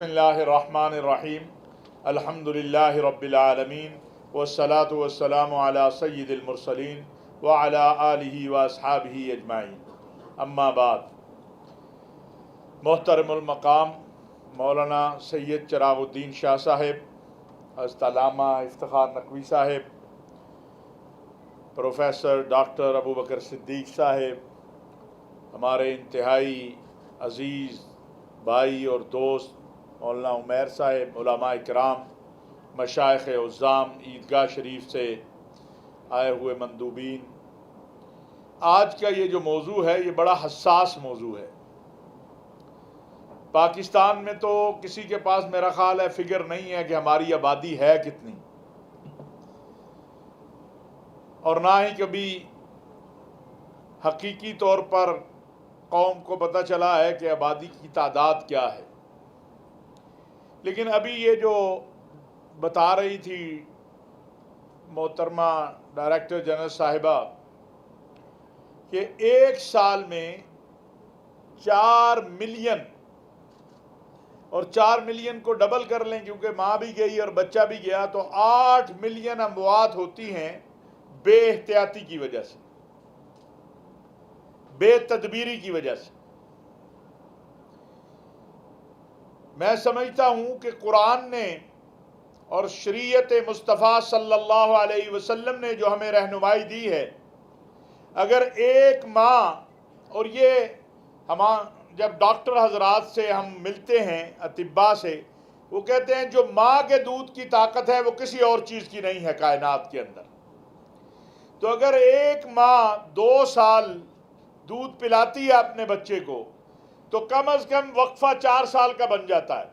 बिस्मिल्लाहिर्रहमानिर्रहीम अल्हम्दुलिल्लाहि रब्बिल आलमीन वस्सलातु वस्सलामु अला सय्यिदिल मुरसलीन व अला आलिहि व अस्हाबिहि अजमाइन। अम्मा बाद। मोहतरमुल मकाम मौलाना सैयद चिरागुद्दीन शाह साहिब, अस्तालामा इफ्तिखार नकवी साहिब, प्रोफेसर डॉक्टर अबू बकर सिद्दीक साहिब, हमारे इंतहाई अज़ीज़ भाई और दोस्त मौलाना उमैर साहिब, उलमा इकराम, मशाइख़ उज़्ज़ाम, ईदगाह शरीफ से आए हुए मंदूबीन, आज का ये जो मौजू है ये बड़ा हसास मौजू है। पाकिस्तान में तो किसी के पास मेरा ख्याल है फिगर नहीं है कि हमारी आबादी है कितनी, और ना ही कभी हकीकी तौर पर कौम को पता चला है कि आबादी की तादाद क्या है। लेकिन अभी ये जो बता रही थी मोहतरमा डायरेक्टर जनरल साहिबा कि एक साल में 4 मिलियन, और 4 मिलियन को डबल कर लें क्योंकि माँ भी गई और बच्चा भी गया, तो 8 मिलियन अमवात होती हैं बेएहतियाती की वजह से, बेतदबीरी की वजह से। मैं समझता हूं कि कुरान ने और शरीयत मुस्तफ़ा सल्लल्लाहु अलैहि वसल्लम ने जो हमें रहनुमाई दी है, अगर एक माँ, और ये हम जब डॉक्टर हजरात से हम मिलते हैं अतिब्बा से, वो कहते हैं जो माँ के दूध की ताकत है वो किसी और चीज़ की नहीं है कायनात के अंदर। तो अगर एक माँ 2 साल दूध पिलाती है अपने बच्चे को, तो कम से कम वक्फा 4 साल का बन जाता है।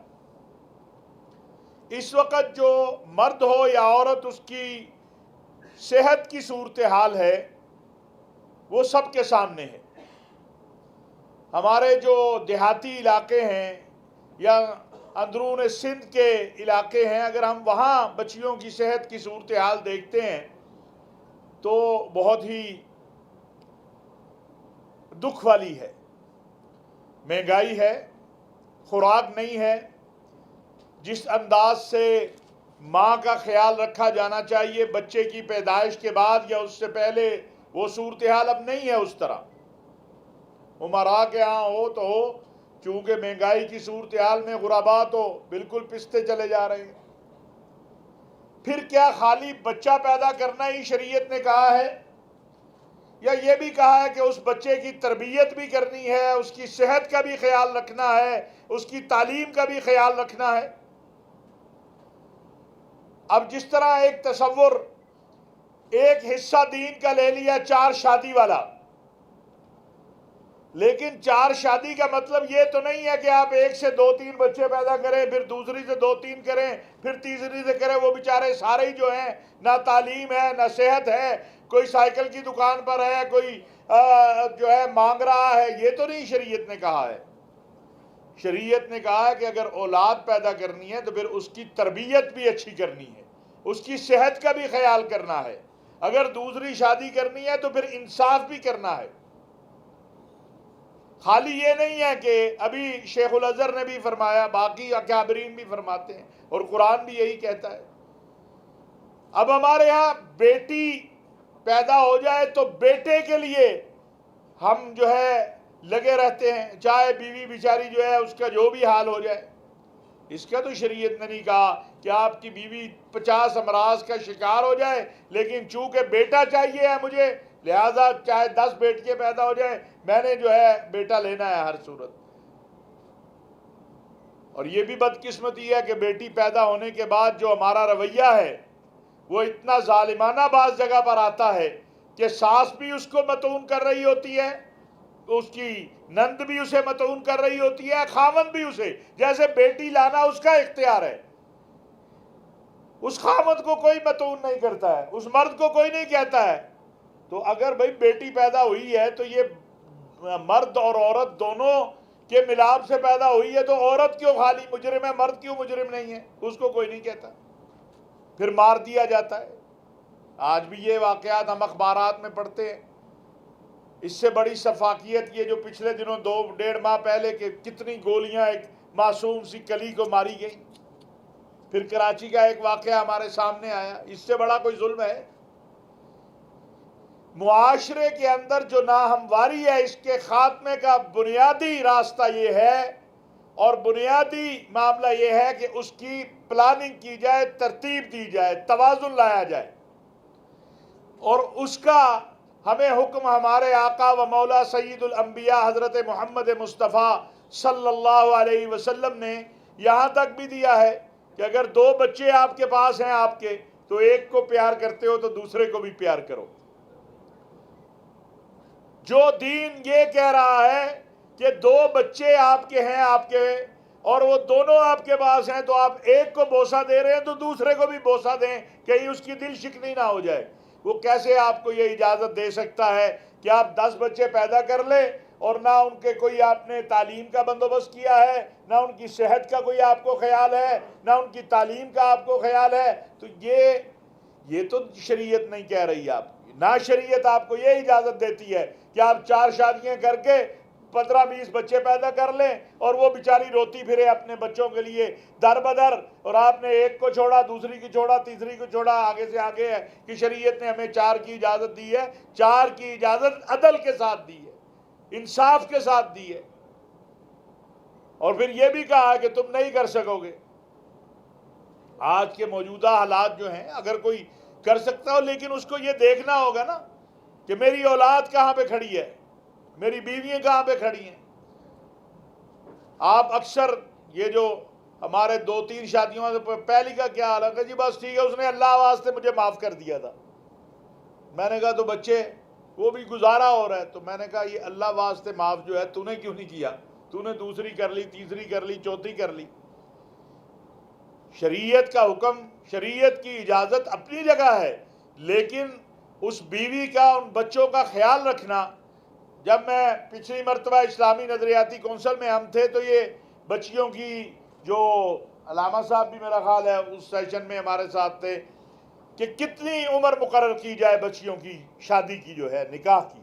इस वक्त जो मर्द हो या औरत, उसकी सेहत की सूरत हाल है वो सबके सामने है। हमारे जो देहाती इलाके हैं या अंदरून सिंध के इलाके हैं, अगर हम वहाँ बच्चियों की सेहत की सूरत हाल देखते हैं तो बहुत ही दुख वाली है। महंगाई है, खुराक नहीं है, जिस अंदाज से माँ का ख्याल रखा जाना चाहिए बच्चे की पैदाइश के बाद या उससे पहले, वो सूरत हाल अब नहीं है उस तरह। उमरा के यहाँ हो तो हो, चूँकि महंगाई की सूरत हाल में गुराबा तो बिल्कुल पिसते चले जा रहे हैं। फिर क्या खाली बच्चा पैदा करना ही शरीयत ने कहा है, या ये भी कहा है कि उस बच्चे की तरबियत भी करनी है, उसकी सेहत का भी ख्याल रखना है, उसकी तालीम का भी ख्याल रखना है। अब जिस तरह एक तसव्वुर, एक हिस्सा दीन का ले लिया 4 शादी वाला, लेकिन 4 शादी का मतलब ये तो नहीं है कि आप 1 से 2-3 बच्चे पैदा करें, फिर दूसरी से 2-3 करें, फिर तीसरी से करें। वो बेचारे सारे ही जो हैं, ना तालीम है ना सेहत है, कोई साइकिल की दुकान पर है, कोई जो है मांग रहा है। ये तो नहीं शरीयत ने कहा है। शरीयत ने कहा है कि अगर औलाद पैदा करनी है तो फिर उसकी तरबियत भी अच्छी करनी है, उसकी सेहत का भी ख्याल करना है। अगर दूसरी शादी करनी है तो फिर इंसाफ भी करना है। खाली ये नहीं है कि अभी शेखुल अज़हर ने भी फरमाया, बाकी अकाबरीन भी फरमाते हैं, और कुरान भी यही कहता है। अब हमारे यहाँ बेटी पैदा हो जाए तो बेटे के लिए हम जो है लगे रहते हैं, चाहे बीवी बेचारी जो है उसका जो भी हाल हो जाए। इसका तो शरीयत ने नहीं कहा कि आपकी बीवी 50 अमराज का शिकार हो जाए, लेकिन चूंकि बेटा चाहिए है मुझे, लिहाजा चाहे 10 बेटियां पैदा हो जाए, मैंने जो है बेटा लेना है हर सूरत। और ये भी बदकिस्मती है कि बेटी पैदा होने के बाद जो हमारा रवैया है वो इतना जालिमाना बाज जगह पर आता है कि सास भी उसको मतऊन कर रही होती है, उसकी नंद भी उसे मतऊन कर रही होती है, खामन भी उसे, जैसे बेटी लाना उसका इख्तियार है। उस खामन को कोई मतऊन नहीं करता है, उस मर्द को कोई नहीं कहता है। तो अगर भाई बेटी पैदा हुई है तो ये मर्द और औरत दोनों के मिलाप से पैदा हुई है, तो औरत क्यों खाली मुजरिम है, मर्द क्यों मुजरिम नहीं है, उसको कोई नहीं कहता। फिर मार दिया जाता है। आज भी ये वाकयात हम अखबारात में पढ़ते हैं। इससे बड़ी सफाकियत ये जो पिछले दिनों 2-1.5 माह पहले के कितनी गोलियां एक मासूम सी कली को मारी गई। फिर कराची का एक वाकया हमारे सामने आया, इससे बड़ा कोई जुल्म है? मुआशरे के अंदर जो नाहमवारी है, इसके खात्मे का बुनियादी रास्ता ये है और बुनियादी मामला ये है कि उसकी प्लानिंग की जाए, तरतीब दी जाए, तवाजुन लाया जाए। और उसका हमें हुक्म हमारे आका व मौला सय्यदुल अंबिया हज़रत मोहम्मद मुस्तफ़ा सल्लल्लाहु अलैहि वसल्लम ने यहाँ तक भी दिया है कि अगर दो बच्चे आपके पास हैं आपके, तो एक को प्यार करते हो तो दूसरे को भी प्यार करो। जो दीन ये कह रहा है कि दो बच्चे आपके हैं आपके और वो दोनों आपके पास हैं, तो आप एक को बोसा दे रहे हैं तो दूसरे को भी बोसा दें, कहीं उसकी दिल शिकनी ना हो जाए। वो कैसे आपको ये इजाज़त दे सकता है कि आप 10 बच्चे पैदा कर ले और ना उनके कोई आपने तालीम का बंदोबस्त किया है, ना उनकी सेहत का कोई आपको ख्याल है, ना उनकी तालीम का आपको ख्याल है? तो ये तो शरीयत नहीं कह रही आपकी। ना शरीयत आपको ये इजाज़त देती है कि आप 4 शादियां करके 15-20 बच्चे पैदा कर लें और वो बेचारी रोती फिरे अपने बच्चों के लिए दर बदर, और आपने एक को छोड़ा, दूसरी को छोड़ा, तीसरी को छोड़ा। आगे से आगे है कि शरीयत ने हमें 4 की इजाज़त दी है। 4 की इजाज़त अदल के साथ दी है, इंसाफ के साथ दी है, और फिर यह भी कहा है कि तुम नहीं कर सकोगे। आज के मौजूदा हालात जो हैं, अगर कोई कर सकता हो, लेकिन उसको ये देखना होगा ना कि मेरी औलाद कहाँ पे खड़ी है, मेरी बीवियां कहाँ पे खड़ी हैं। आप अक्सर ये जो हमारे 2-3 शादियों से पहली का क्या हाल है जी, बस ठीक है उसने अल्लाह वास्ते मुझे माफ़ कर दिया था। मैंने कहा तो बच्चे, वो भी गुजारा हो रहा है, तो मैंने कहा ये अल्लाह वास्ते माफ़ जो है तूने क्यों नहीं किया? तूने दूसरी कर ली, तीसरी कर ली, चौथी कर ली। शरीयत का हुक्म, शरीयत की इजाज़त अपनी जगह है, लेकिन उस बीवी का, उन बच्चों का ख्याल रखना। जब मैं पिछली मरतबा इस्लामी नज़रियाती कौंसल में हम थे, तो ये बच्चियों की, जो अलामा साहब भी मेरा ख्याल है उस सेशन में हमारे साथ थे, कि कितनी उम्र मुकर्रर की जाए बच्चियों की शादी की, जो है निकाह की।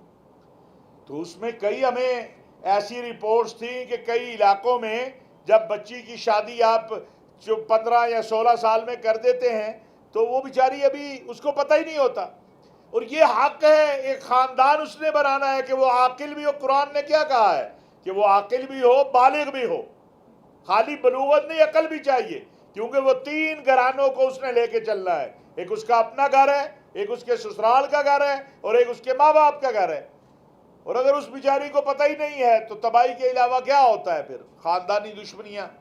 तो उसमें कई हमें ऐसी रिपोर्ट्स थी कि कई इलाकों में जब बच्ची की शादी आप जो 15 या 16 साल में कर देते हैं, तो वो बेचारी अभी उसको पता ही नहीं होता। और ये हक है, एक ख़ानदान उसने बनाना है कि वो आकिल भी हो। कुरान ने क्या कहा है कि वो आकिल भी हो, बालिग भी हो। खाली बलूगत नहीं, अकल भी चाहिए, क्योंकि वो 3 घरानों को उसने लेके चलना है। एक उसका अपना घर है, एक उसके ससुराल का घर है, और एक उसके माँ बाप का घर है। और अगर उस बेचारी को पता ही नहीं है, तो तबाही के अलावा क्या होता है? फिर ख़ानदानी दुश्मनियाँ।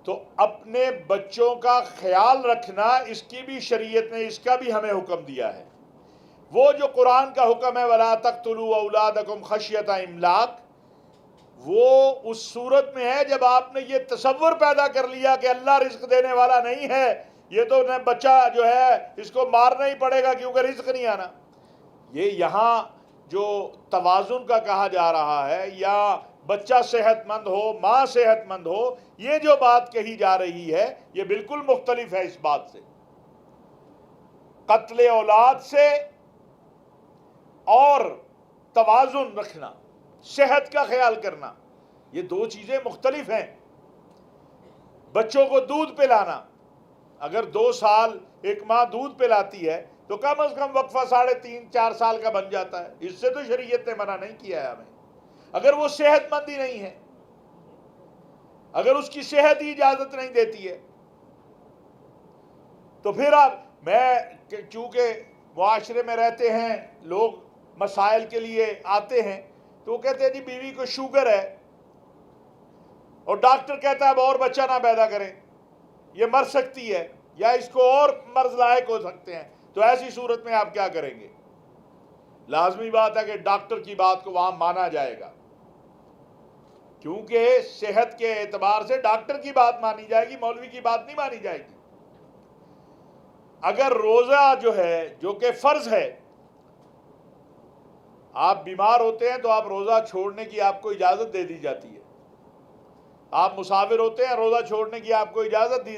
तो अपने बच्चों का ख्याल रखना, इसकी भी शरीयत ने, इसका भी हमें हुक्म दिया है। वो जो कुरान का हुक्म है, वला तक़्तुलू औलादकुम खशियता इमलाक, वो उस सूरत में है जब आपने ये तसव्वुर पैदा कर लिया कि अल्लाह रिज्क देने वाला नहीं है, ये तो न बच्चा जो है इसको मारना ही पड़ेगा क्योंकि रिज्क नहीं आना। ये यहाँ जो तवाज़ुन का कहा जा रहा है, या बच्चा सेहतमंद हो, माँ सेहतमंद हो, ये जो बात कही जा रही है, ये बिल्कुल मुख्तलिफ है इस बात से। कत्ले औलाद से और तवाज़ुन रखना, सेहत का ख्याल करना, ये 2 चीज़ें मुख्तलिफ हैं। बच्चों को दूध पिलाना, अगर 2 साल एक माँ दूध पिलाती है, तो कम से कम वक्फा 3.5-4 साल का बन जाता है। इससे तो शरीयत ने मना नहीं किया है हमें। अगर वो सेहतमंद ही नहीं है, अगर उसकी सेहत ही इजाजत नहीं देती है, तो फिर मैं चूंकि मुआशरे में रहते हैं, लोग मसाइल के लिए आते हैं, तो वो कहते हैं जी बीवी को शुगर है और डॉक्टर कहता है अब और बच्चा ना पैदा करें, ये मर सकती है या इसको और मर्ज लायक हो सकते हैं। तो ऐसी सूरत में आप क्या करेंगे? लाजमी बात है कि डॉक्टर की बात को वहां माना जाएगा, क्योंकि सेहत के एतबार से डॉक्टर की बात मानी जाएगी, मौलवी की बात नहीं मानी जाएगी। अगर रोजा जो है, जो कि फर्ज है, आप बीमार होते हैं तो आप रोजा छोड़ने की आपको इजाजत दे दी जाती है। आप मुसाफिर होते हैं, रोजा छोड़ने की आपको इजाजत दी